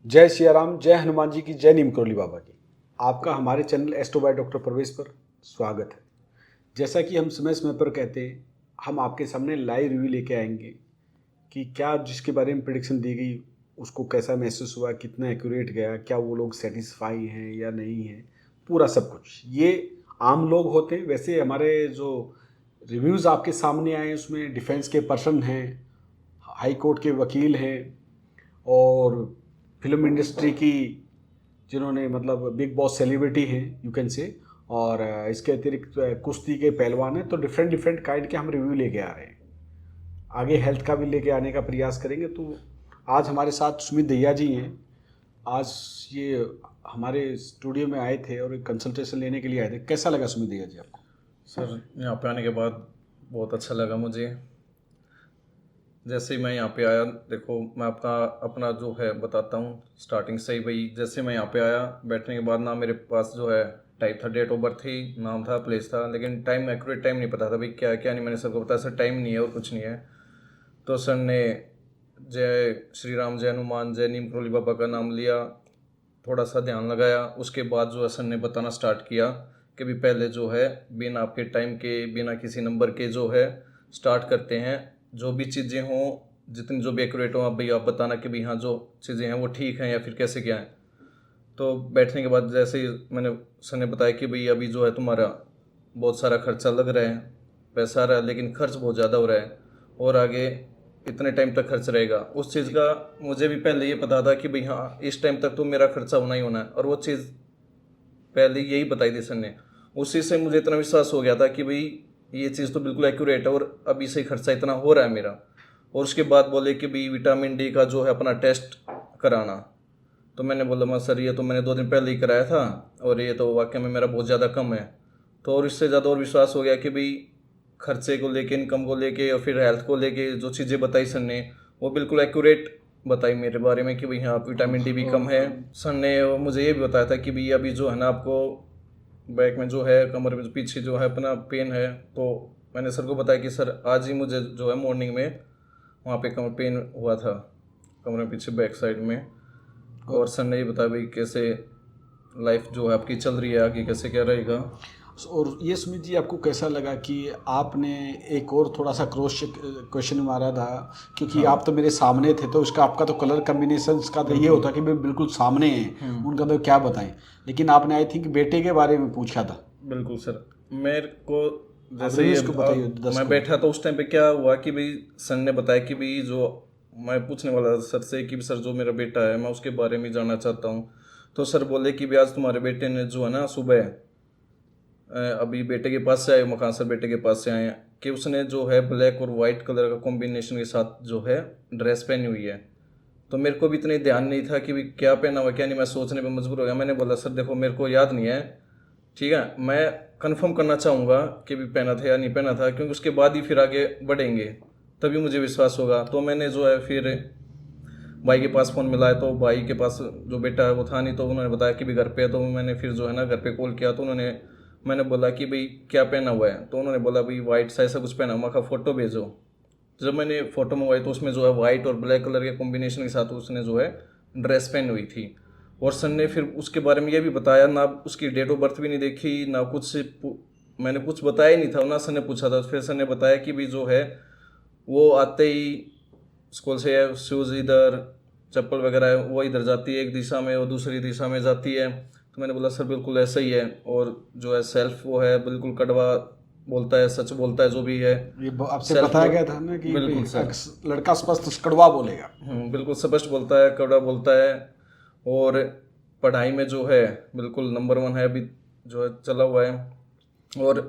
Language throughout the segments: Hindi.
जय सिया राम, जय हनुमान जी की, जय नीम करोली बाबा की। आपका हमारे चैनल एस्ट्रो बाय डॉक्टर प्रवेश पर स्वागत है। जैसा कि हम समय समय पर कहते हैं, हम आपके सामने लाइव रिव्यू लेके आएंगे कि क्या जिसके बारे में प्रिडिक्शन दी गई उसको कैसा महसूस हुआ, कितना एक्यूरेट गया, क्या वो लोग सेटिस्फाई हैं या नहीं हैं, पूरा सब कुछ। ये आम लोग होते हैं। वैसे हमारे जो रिव्यूज़ आपके सामने आए उसमें डिफेंस के पर्सन हैं, हाई कोर्ट के वकील हैं और फिल्म इंडस्ट्री की जिन्होंने मतलब बिग बॉस सेलिब्रिटी हैं यू कैन से, और इसके अतिरिक्त कुश्ती के पहलवान हैं। तो डिफरेंट डिफरेंट काइंड के हम रिव्यू लेके आ रहे हैं। आगे हेल्थ का भी लेके आने का प्रयास करेंगे। तो आज हमारे साथ सुमित दहिया जी हैं। आज ये हमारे स्टूडियो में आए थे और एक कंसल्टेशन लेने के लिए आए थे। कैसा लगा सुमित दहिया जी आपको? सर, यहाँ पे आने के बाद बहुत अच्छा लगा मुझे। जैसे ही मैं यहाँ पे आया, देखो मैं अपना जो है बताता हूँ स्टार्टिंग से ही। भाई जैसे मैं यहाँ पे आया, बैठने के बाद ना मेरे पास जो है टाइप था, डेट ऑफ बर्थ थी, नाम था, प्लेस था, लेकिन टाइम एक्यूरेट टाइम नहीं पता था भाई क्या क्या नहीं। मैंने सर को बताया सर टाइम नहीं है और कुछ नहीं है। तो सर ने जय श्री राम, जय हनुमान, जय नीम करोली बाबा का नाम लिया, थोड़ा सा ध्यान लगाया। उसके बाद जो है सर ने बताना स्टार्ट किया कि भी पहले जो है बिना आपके टाइम के, बिना किसी नंबर के जो है स्टार्ट करते हैं। जो भी चीज़ें हों, जितनी जो भी एक्यूरेट हो, आप भाई आप बताना कि भाई हाँ जो चीज़ें हैं वो ठीक हैं या फिर कैसे क्या है। तो बैठने के बाद जैसे ही मैंने सर ने बताया कि भाई अभी जो है तुम्हारा बहुत सारा खर्चा लग रहा है, पैसा आ रहा है, लेकिन खर्च बहुत ज़्यादा हो रहा है और आगे इतने टाइम तक खर्च रहेगा। उस चीज़ का मुझे भी पहले ये पता था कि भाई हाँ इस टाइम तक तो मेरा खर्चा होना ही होना है, और वो चीज़ पहले यही बताई थी सर ने। उसी से मुझे इतना विश्वास हो गया था कि भाई ये चीज़ तो बिल्कुल एक्यूरेट है और अभी से खर्चा इतना हो रहा है मेरा। और उसके बाद बोले कि भाई विटामिन डी का जो है अपना टेस्ट कराना। तो मैंने बोला मैं सर ये तो मैंने 2 दिन पहले ही कराया था और ये तो वाकई में मेरा बहुत ज़्यादा कम है। तो और इससे ज़्यादा और विश्वास हो गया कि भाई खर्चे को लेके, इनकम को लेके और फिर हेल्थ को लेके जो चीज़ें बताई सर ने वो बिल्कुल एक्यूरेट बताई मेरे बारे में कि भाई हाँ विटामिन डी भी कम है। सर ने मुझे ये भी बताया था कि भाई अभी जो है ना आपको बैक में जो है, कमर में जो पीछे जो है अपना पेन है। तो मैंने सर को बताया कि सर आज ही मुझे जो है मॉर्निंग में वहाँ पे कमर पेन हुआ था, कमर में पीछे बैक साइड में। और सर ने ये बताया भाई कैसे लाइफ जो है आपकी चल रही है, आगे कैसे क्या रहेगा। और ये सुमित जी आपको कैसा लगा कि आपने एक और थोड़ा सा क्रॉस क्वेश्चन मारा था, क्योंकि आप तो मेरे सामने थे, तो उसका आपका तो कलर कॉम्बिनेशन का तो ये होता कि भाई बिल्कुल सामने हैं उनका, तो क्या बताएं। लेकिन आपने आई थिंक बेटे के बारे में पूछा था। बिल्कुल सर, मेरे को आप जैसे ये रिव्यूज को बताइए मैं दर्शकों को। बैठा था उस टाइम पे क्या हुआ कि भाई सर ने बताया कि भाई जो मैं पूछने वाला था सर से कि सर जो मेरा बेटा है मैं उसके बारे में जानना चाहता हूँ। तो सर बोले कि भाई आज तुम्हारे बेटे ने जो है ना सुबह अभी बेटे के पास से आए, मकान सर बेटे के पास से आए हैं कि उसने जो है ब्लैक और वाइट कलर का कॉम्बिनेशन के साथ जो है ड्रेस पहनी हुई है। तो मेरे को भी इतने ध्यान नहीं था कि भाई क्या पहना हुआ क्या नहीं, मैं सोचने पे मजबूर हो गया। मैंने बोला सर देखो मेरे को याद नहीं है, ठीक है, मैं कंफर्म करना चाहूँगा कि भी पहना था या नहीं पहना था, क्योंकि उसके बाद ही फिर आगे बढ़ेंगे तभी मुझे विश्वास होगा। तो मैंने जो है फिर भाई के पास फ़ोन मिलाया, तो भाई के पास जो बेटा है वो था नहीं, तो उन्होंने बताया कि भी घर पे है। तो मैंने फिर जो है ना घर पे कॉल किया, तो उन्होंने, मैंने बोला कि भाई क्या पहना हुआ है, तो उन्होंने बोला भाई वाइट सा ऐसा कुछ पहना हुआ, मैं फ़ोटो भेजो। जब मैंने फ़ोटो मंगवाई तो उसमें जो है वाइट और ब्लैक कलर के कॉम्बिनेशन के साथ उसने जो है ड्रेस पहनी हुई थी। और सर ने फिर उसके बारे में ये भी बताया, ना उसकी डेट ऑफ बर्थ भी नहीं देखी ना कुछ, मैंने कुछ बताया ही नहीं था ना सर ने पूछा था। फिर सर ने बताया कि भी जो है वो आते ही स्कूल से शूज़ इधर, चप्पल वगैरह है वो इधर जाती है एक दिशा में और दूसरी दिशा में जाती है। तो मैंने बोला सर बिल्कुल ऐसा ही है, और जो है सेल्फ वो है बिल्कुल कड़वा बोलता है, सच बोलता है जो भी है। ये आपसे सेल्फ बताया गया था ना कि बिल्कुल सर, भाई लड़का स्पष्ट कड़वा बोलेगा। बिल्कुल स्पष्ट बोलता है, कड़ा बोलता है। और पढ़ाई में जो है बिल्कुल नंबर 1 है अभी, जो है चला हुआ है। और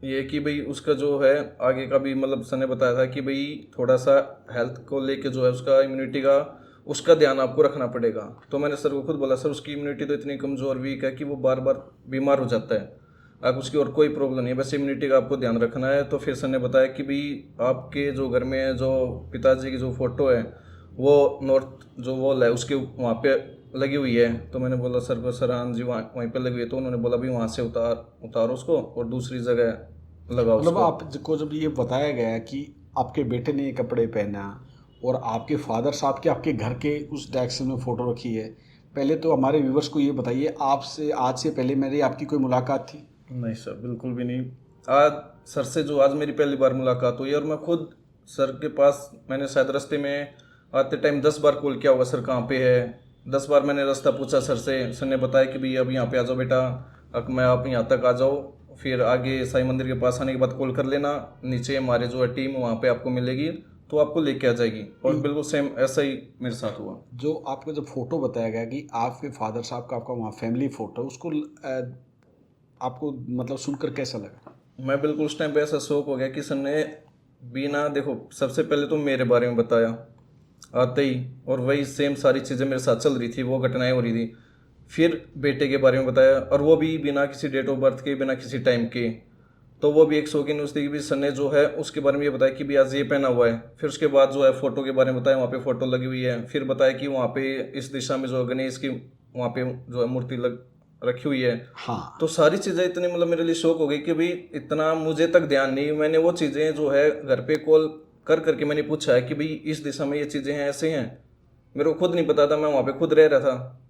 ये कि भाई उसका जो है आगे का भी मतलब सर ने बताया था कि भाई थोड़ा सा हेल्थ को लेके जो है उसका इम्यूनिटी का, उसका ध्यान आपको रखना पड़ेगा। तो मैंने सर को खुद बोला सर उसकी इम्यूनिटी तो इतनी कमज़ोर वीक है कि वो बार बार बीमार हो जाता है। आप उसकी और कोई प्रॉब्लम नहीं है, बस इम्यूनिटी का आपको ध्यान रखना है। तो फिर सर ने बताया कि भाई आपके जो घर में जो पिताजी की जो फ़ोटो है वो नॉर्थ जो वॉल है उसके वहाँ पे लगी हुई है। तो मैंने बोला सर को सर हाँ जी वहाँ वहीं पे लगी हुई है। तो उन्होंने बोला भाई वहाँ से उतारो उसको और दूसरी जगह लगाओ मतलब उसको। आपको जब ये बताया गया कि आपके बेटे ने ये कपड़े पहना और आपके फादर साहब के आपके घर के उस डायरेक्शन में फ़ोटो रखी है। पहले तो हमारे व्यूवर्स को ये बताइए, आपसे आज से पहले मेरी आपकी कोई मुलाकात थी? नहीं सर, बिल्कुल भी नहीं। आज सर से जो आज मेरी पहली बार मुलाकात हुई, और मैं खुद सर के पास मैंने शायद रास्ते में आते टाइम 10 बार कॉल किया होगा, सर कहाँ पे है। 10 बार मैंने रास्ता पूछा सर से। सर ने बताया कि भैया अब यहाँ पे आ जाओ बेटा, अब मैं आप यहाँ तक आ जाओ, फिर आगे साईं मंदिर के पास आने के बाद कॉल कर लेना, नीचे हमारे जो है टीम वहाँ पे आपको मिलेगी तो आपको लेके आ जाएगी। और बिल्कुल सेम ऐसा ही मेरे साथ हुआ। जो आपको जब फ़ोटो बताया गया कि आपके फादर साहब का आपका वहाँ फैमिली फ़ोटो, उसको आपको मतलब सुनकर कैसा लगा? मैं बिल्कुल उस टाइम पे ऐसा शौक हो गया कि सर ने बिना देखो सबसे पहले तो मेरे बारे में बताया आते ही, और वही सेम सारी चीज़ें मेरे साथ चल रही थी, वो घटनाएं हो रही थी। फिर बेटे के बारे में बताया, और वो भी बिना किसी डेट ऑफ बर्थ के, बिना किसी टाइम के। तो वो भी एक शौकीन न्यूज़ थी कि भी सर ने जो है उसके बारे में ये बताया कि भी आज ये पहना हुआ है। फिर उसके बाद जो है फ़ोटो के बारे में बताया, वहाँ पे फ़ोटो लगी हुई है। फिर बताया कि वहाँ पे इस दिशा में जो है गणेश की वहाँ पे जो है मूर्ति लग रखी हुई है। हाँ, तो सारी चीज़ें इतनी मतलब मेरे लिए शौक हो गई कि भाई इतना मुझे तक ध्यान नहीं। मैंने वो चीज़ें जो है घर पे कॉल कर करके मैंने पूछा है कि भाई इस दिशा में ये चीज़ें हैं, ऐसे हैं। मेरे को खुद नहीं पता था, मैं वहाँ पे खुद रह रहा था।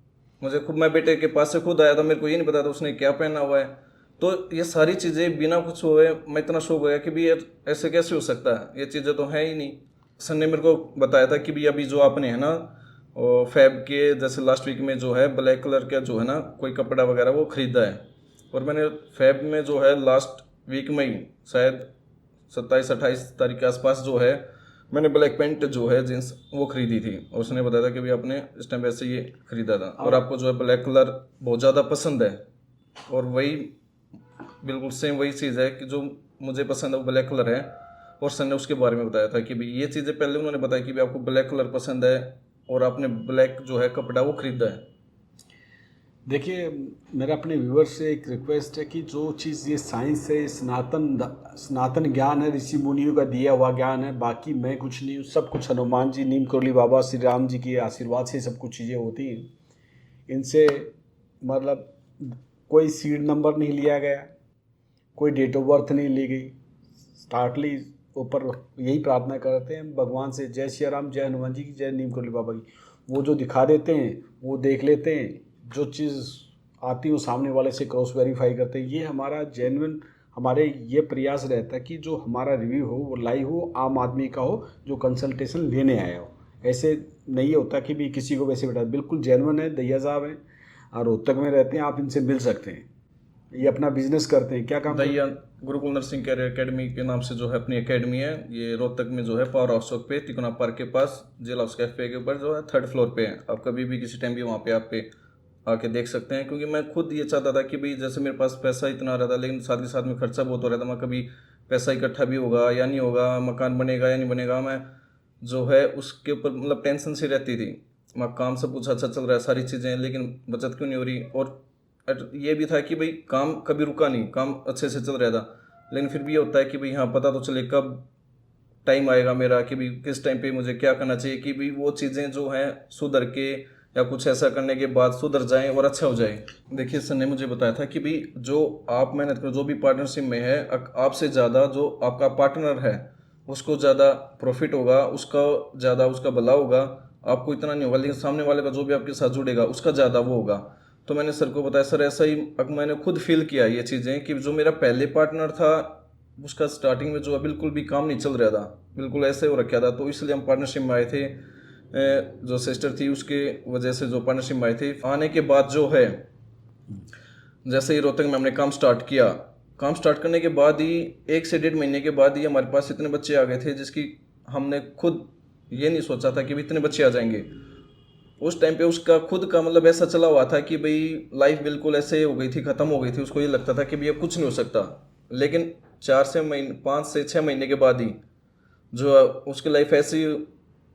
मुझे खुद, मैं बेटे के पास से खुद आया था, मेरे को ये नहीं पता था उसने क्या पहना हुआ है। तो ये सारी चीज़ें बिना कुछ हुए मैं इतना शौक हो गया कि भी यार ऐसे कैसे हो सकता है, ये चीज़ें तो हैं ही नहीं। सर ने मेरे को बताया था कि भी अभी जो आपने है ना, और फैब के जैसे लास्ट वीक में जो है ब्लैक कलर का जो है ना कोई कपड़ा वगैरह वो ख़रीदा है। और मैंने फैब में जो है लास्ट वीक में ही शायद 27-28 तारीख के आसपास जो है मैंने ब्लैक पैंट जो है जींस वो खरीदी थी। और उसने बताया था कि भाई आपने इस टाइम वैसे ये खरीदा था और आपको जो है ब्लैक कलर बहुत ज़्यादा पसंद है। और वही बिल्कुल सेम वही चीज़ है कि जो मुझे पसंद है वो ब्लैक कलर है। और सर ने उसके बारे में बताया था कि भाई ये चीज़ें पहले उन्होंने बताया कि भाई आपको ब्लैक कलर पसंद है और आपने ब्लैक जो है कपड़ा वो खरीदा है। देखिए, मेरा अपने व्यूअर से एक रिक्वेस्ट है कि जो चीज़ ये साइंस है, सनातन ज्ञान है, ऋषि मुनियों का दिया हुआ ज्ञान है, बाकी मैं कुछ नहीं हूँ, सब कुछ हनुमान जी, नीम करोली बाबा, श्री राम जी के आशीर्वाद से सब कुछ चीज़ें होती हैं। इनसे मतलब कोई सीड नंबर नहीं लिया गया, कोई डेट ऑफ बर्थ नहीं ली गई। स्टार्टली ऊपर यही प्रार्थना करते हैं भगवान से, जय श्री राम, जय हनुमान जी की, जय नीम करोली बाबा की। वो जो दिखा देते हैं वो देख लेते हैं, जो चीज़ आती है वो सामने वाले से क्रॉस वेरीफाई करते हैं। ये हमारा जेन्युइन, हमारे ये प्रयास रहता है कि जो हमारा रिव्यू हो वो लाइव हो, आम आदमी का हो, जो कंसल्टेशन लेने आया हो। ऐसे नहीं होता कि भी किसी को वैसे बैठा, बिल्कुल जेन्युइन है। दैया साहब हैं और रोहतक में रहते हैं, आप इनसे मिल सकते हैं। ये अपना बिजनेस करते हैं, क्या काम करते दैया गुरुकुल नर्सिंग कैरियर एकेडमी के नाम से जो है अपनी एकेडमी है। ये रोहतक में जो है पावर हाउस चौक पे तिकोना पार्क के पास जेल हाउस कैफे के ऊपर जो है 3rd फ्लोर पे है। आप कभी भी किसी टाइम भी वहाँ पे आप पे आके देख सकते हैं। क्योंकि मैं खुद ये चाहता था कि भाई जैसे मेरे पास पैसा इतना आ रहा था लेकिन साथ ही साथ में खर्चा बहुत हो रहा था, मैं कभी पैसा इकट्ठा भी होगा या नहीं होगा, मकान बनेगा या नहीं बनेगा, मैं जो है उसके ऊपर मतलब टेंशन सी रहती थी। मैं काम सब कुछ अच्छा चल रहा है सारी चीज़ें, लेकिन बचत क्यों नहीं हो रही। और ये भी था कि भाई काम कभी रुका नहीं, काम अच्छे से चल रहा था। लेकिन फिर भी ये होता है कि भाई हाँ पता तो चले कब टाइम आएगा मेरा कि भाई किस टाइम पे मुझे क्या करना चाहिए कि भाई वो चीज़ें जो हैं सुधर के या कुछ ऐसा करने के बाद सुधर जाएं और अच्छा हो जाए। देखिए सर ने मुझे बताया था कि भाई जो आप मेहनत करो, जो भी पार्टनरशिप में है, आपसे ज़्यादा जो आपका पार्टनर है उसको ज़्यादा प्रॉफिट होगा, उसका ज़्यादा उसका भला होगा। आपको इतना नहीं होगा, लेकिन सामने वाले का जो भी आपके साथ जुड़ेगा उसका ज़्यादा वो होगा। तो मैंने सर को बताया सर ऐसा ही मैंने खुद फील किया ये चीज़ें कि जो मेरा पहले पार्टनर था उसका स्टार्टिंग में जो है बिल्कुल भी काम नहीं चल रहा था, बिल्कुल ऐसे हो रखा था। तो इसलिए हम पार्टनरशिप में आए थे। जो सिस्टर थी उसके वजह से जो पार्टनरशिप में आए थे। आने के बाद जो है जैसे ही रोहतक में हमने काम स्टार्ट किया, काम स्टार्ट करने के बाद ही 1 से 1.5 महीने के बाद ही हमारे पास इतने बच्चे आ गए थे जिसकी हमने खुद ये नहीं सोचा था कि भी इतने बच्चे आ जाएंगे। उस टाइम पे उसका खुद का मतलब ऐसा चला हुआ था कि भाई लाइफ बिल्कुल ऐसे हो गई थी, ख़त्म हो गई थी। उसको ये लगता था कि भैया कुछ नहीं हो सकता। लेकिन 5 से 6 महीने के बाद ही जो उसकी लाइफ ऐसी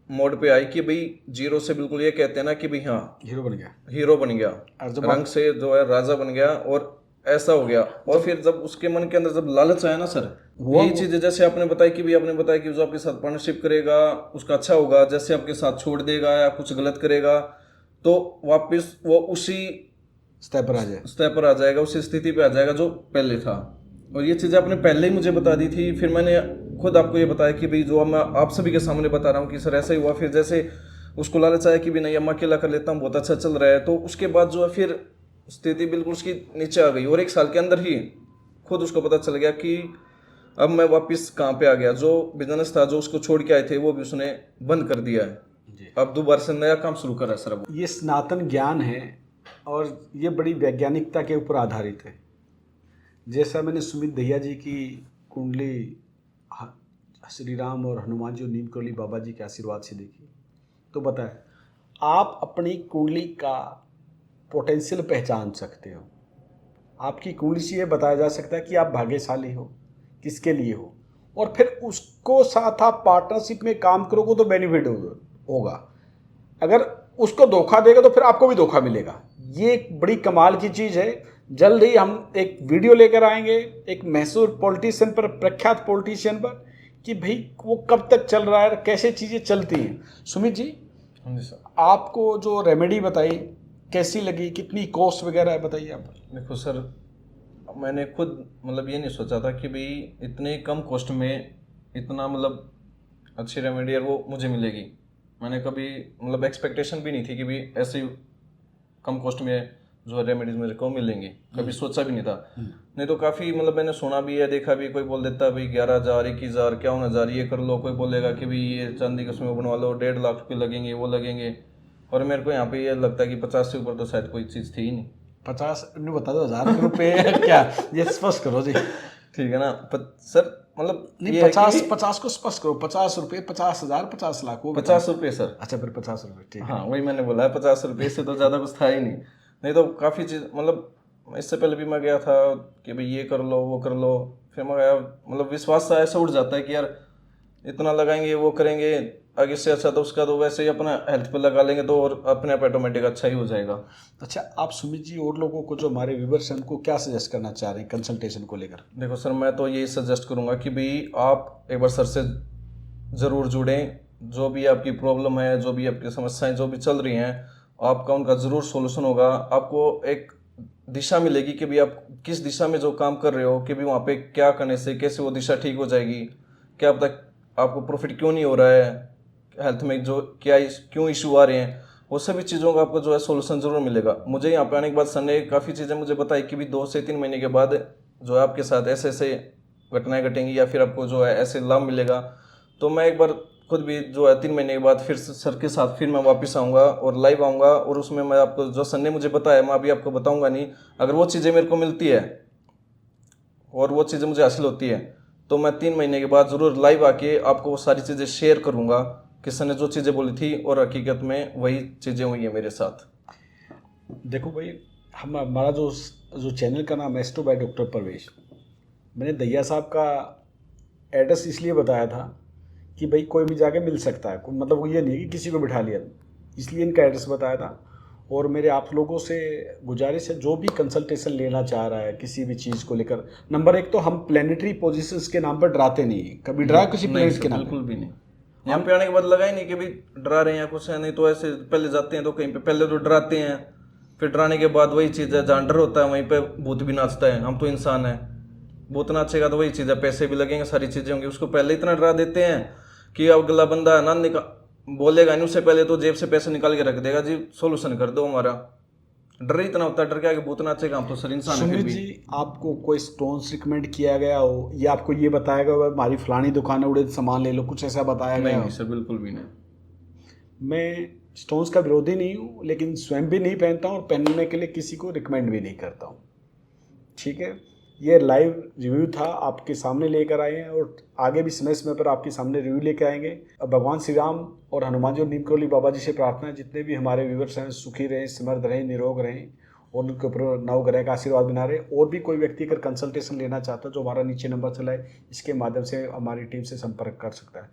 मोड पे आई कि भाई जीरो से बिल्कुल ये कहते हैं ना कि भाई हाँ हीरो बन गया। हीरो बन गया, और जब रंग से जो है राजा बन गया और ऐसा हो गया। और फिर जब उसके मन के अंदर जब लालच आया ना सर, यही चीज़ें जैसे आपने बताई कि भी आपने बताया कि जो आपके साथ पार्टनरशिप करेगा उसका अच्छा होगा, जैसे आपके साथ छोड़ देगा या कुछ गलत करेगा तो वापस वो उसी स्टेप पर आ जाएगा, उसी स्थिति पे आ जाएगा जो पहले था। और ये चीज़ें आपने पहले ही मुझे बता दी थी। फिर मैंने खुद आपको ये बताया कि भाई जो मैं आप सभी के सामने बता रहा हूँ कि सर ऐसा ही हुआ, फिर जैसे उसको लालच आया कि भी नहीं अम्मा अकेला कर लेता हूँ, बहुत अच्छा चल रहा है, तो उसके बाद जो है फिर स्थिति बिल्कुल उसकी नीचे आ गई और 1 साल के अंदर ही खुद उसको पता चल गया कि अब मैं वापस कहाँ पे आ गया। जो बिजनेस था जो उसको छोड़ के आए थे वो भी उसने बंद कर दिया है, अब दोबारा से नया काम शुरू कर रहा है सर। अब ये सनातन ज्ञान है और ये बड़ी वैज्ञानिकता के ऊपर आधारित है। जैसा मैंने सुमित दहिया जी की कुंडली श्री राम और हनुमान जी और नीम करोली बाबा जी के आशीर्वाद से देखी, तो बताया आप अपनी कुंडली का पोटेंशियल पहचान सकते हो। आपकी कुंडली से ये बताया जा सकता है कि आप भाग्यशाली हो, किसके लिए हो, और फिर उसको साथ आप पार्टनरशिप में काम करोगे तो बेनिफिट होगा। अगर उसको धोखा देगा तो फिर आपको भी धोखा मिलेगा। ये एक बड़ी कमाल की चीज़ है। जल्द ही हम एक वीडियो लेकर आएंगे एक मशहूर पॉलिटिशियन पर, प्रख्यात पॉलिटिशियन पर, कि भाई वो कब तक चल रहा है, कैसे चीज़ें चलती हैं। सुमित जी, हाँ जी सर। आपको जो रेमेडी बताई कैसी लगी, कितनी कॉस्ट वगैरह है, बताइए आप। देखो सर, मैंने खुद मतलब ये नहीं सोचा था कि भाई इतने कम कॉस्ट में इतना मतलब अच्छी रेमेडी है वो मुझे मिलेगी। मैंने कभी मतलब एक्सपेक्टेशन भी नहीं थी कि भाई ऐसे कम कॉस्ट में जो है रेमेडीज मेरे को मिलेंगे, कभी सोचा भी नहीं था। नहीं तो काफ़ी मतलब मैंने सुना भी है, देखा भी, कोई बोल देता है भाई 11,000, 21,000, 51,000 ये कर लो, कोई बोलेगा कि भाई ये चांदी का उसमें बनवा लो, 1.5 लाख रुपये लगेंगे, वो लगेंगे। और मेरे को यहाँ पे ये लगता है कि 50 से ऊपर तो शायद कोई चीज़ थी ही नहीं। 50 नहीं बता दो, 1,000 क्या, ये स्पष्ट करो जी। ठीक है ना सर, मतलब नहीं, ये है 50 को स्पष्ट करो। 50 रुपये, 50,000, 50 लाख, वो 50 रुपये सर। अच्छा, फिर 50 रुपये, ठीक है। हाँ वही मैंने बोला है, 50 रुपये से तो ज़्यादा कुछ था ही नहीं। नहीं तो काफ़ी चीज़ मतलब इससे पहले भी मैं गया था कि भाई ये कर लो वो कर लो, फिर मैं गया, मतलब विश्वास सा ऐसा उठ जाता है कि यार इतना लगाएंगे वो करेंगे, आगे से अच्छा तो उसका तो वैसे ही अपना हेल्थ पे लगा लेंगे तो और अपने आप ऑटोमेटिक अच्छा ही हो जाएगा। अच्छा, आप सुमित जी और लोगों को जो हमारे व्यूवर्स हैं उनको क्या सजेस्ट करना चाह रहे हैं कंसल्टेशन को लेकर? देखो सर, मैं तो यही सजेस्ट करूंगा कि भाई आप एक बार सर से ज़रूर जुड़ें। जो भी आपकी प्रॉब्लम है, जो भी आपकी समस्याएं जो भी चल रही हैं, आपका उनका ज़रूर सॉल्यूशन होगा। आपको एक दिशा मिलेगी कि भाई आप किस दिशा में जो काम कर रहे हो कि भाई वहाँ पे क्या करने से कैसे वो दिशा ठीक हो जाएगी, क्या अब तक आपको प्रॉफिट क्यों नहीं हो रहा है, हेल्थ में जो क्या क्यों इशू आ रहे हैं, वो सभी चीज़ों का आपको जो है सोल्यूशन ज़रूर मिलेगा। मुझे यहाँ पे आने के बाद सर ने काफ़ी चीज़ें मुझे बताई कि भी 2 से 3 महीने के बाद जो है आपके साथ ऐसे ऐसे घटनाएं घटेंगी या फिर आपको जो है ऐसे लाभ मिलेगा। तो मैं एक बार खुद भी जो है 3 महीने के बाद फिर सर के साथ फिर मैं वापस आऊँगा और लाइव आऊँगा, और उसमें मैं आपको जो सर ने मुझे बताया मैं अभी आपको बताऊँगा नहीं। अगर वो चीज़ें मेरे को मिलती है और वो चीज़ें मुझे हासिल होती है तो मैं 3 महीने के बाद ज़रूर लाइव आके आपको वो सारी चीज़ें शेयर करूँगा कि सर ने जो चीज़ें बोली थी और हकीकत में वही चीज़ें हुई हैं मेरे साथ। देखो भाई, हमारा जो चैनल का नाम एस्ट्रो बाय डॉक्टर परवेश, मैंने दहिया साहब का एड्रेस इसलिए बताया था कि भाई कोई भी जाके मिल सकता है, मतलब वो ये नहीं है कि किसी को बिठा लिया, इसलिए इनका एड्रेस बताया था। और मेरे आप लोगों से गुजारिश है, जो भी कंसल्टेशन लेना चाह रहा है किसी भी चीज़ को लेकर, नंबर 1 तो हम प्लानिटरी पोजीशंस के नाम पर डराते नहीं हैं, कभी डरा किसी प्लेनेट के नाम बिल्कुल भी नहीं। यहाँ पे आने के बाद लगा ही नहीं कि भाई डरा रहे हैं या कुछ है, नहीं तो ऐसे पहले जाते हैं तो कहीं पे पहले तो डराते हैं, फिर डराने के बाद वही चीज़ है, जहाँ डर होता है वहीं पे भूत भी नाचता है। हम तो इंसान है, भूत नाचेगा तो वही चीज़ है, पैसे भी लगेंगे, सारी चीज़ें होंगी। उसको पहले इतना डरा देते हैं कि अगला बंदा ना बोलेगा नहीं, उससे पहले तो जेब से पैसे निकाल के रख देगा, जी सोल्यूशन कर दो हमारा। डर ही इतना होता है, डर के आगे भूत नाचेगा, हम तो सर इंसान है। फिर सुमित भी जी, आपको कोई स्टोन्स रिकमेंड किया गया हो या आपको ये बताया गया हो हमारी फलानी दुकान है उड़े सामान ले लो, कुछ ऐसा बताया गया हो? नहीं सर, बिल्कुल भी नहीं। मैं स्टोन्स का विरोधी नहीं हूँ, लेकिन स्वयं भी नहीं पहनता हूँ और पहनने के लिए किसी को रिकमेंड भी नहीं करता हूँ। ठीक है, ये लाइव रिव्यू था, आपके सामने लेकर आए हैं और आगे भी समय समय पर आपके सामने रिव्यू लेकर आएंगे। अब भगवान श्री राम और हनुमान जी और नीम करोली बाबा जी से प्रार्थना है जितने भी हमारे व्यूवर्स हैं सुखी रहें, समृद्ध रहें, निरोग रहें और उनके ऊपर नवग्रह का आशीर्वाद बना रहे। और भी कोई व्यक्ति अगर कंसल्टेशन लेना चाहता है, जो हमारा नीचे नंबर चला है, इसके माध्यम से हमारी टीम से संपर्क कर सकता है।